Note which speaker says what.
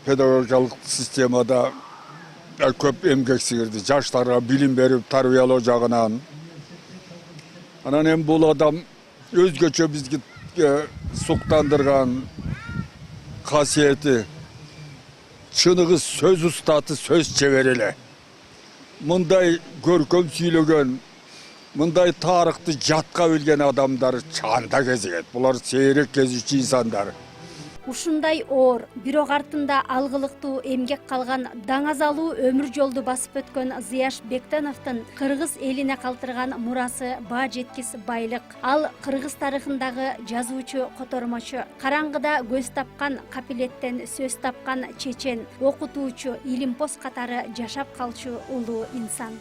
Speaker 1: pedagogik sistemada köp emgek sığırdı. Жаштарға bilim berip tarbiyaloo jagынан. Анан эми бул адам өзгөчө бизге суктандырган касиети чыныгы сөз устаты, сөз чебери эле. Мындай көркөм сүйлөгөн, мындай тарыхты жатка билген адамдар чанда кезигет. Булар сейрек кезүүчү инсандар.
Speaker 2: Ушундай оор, бирок артында алгылыктуу эмгек калган даңазалуу өмүр жолду басып өткөн Зияш Бектеновдун кыргыз элине калтырган мурасы баа жеткис байлык. Ал кыргыз тарыхындагы жазуучу, котормочу, караңгыда көз тапкан, капилеттен сөз тапкан чечен, окутуучу, илимпоз катары жашап калчу улуу инсан.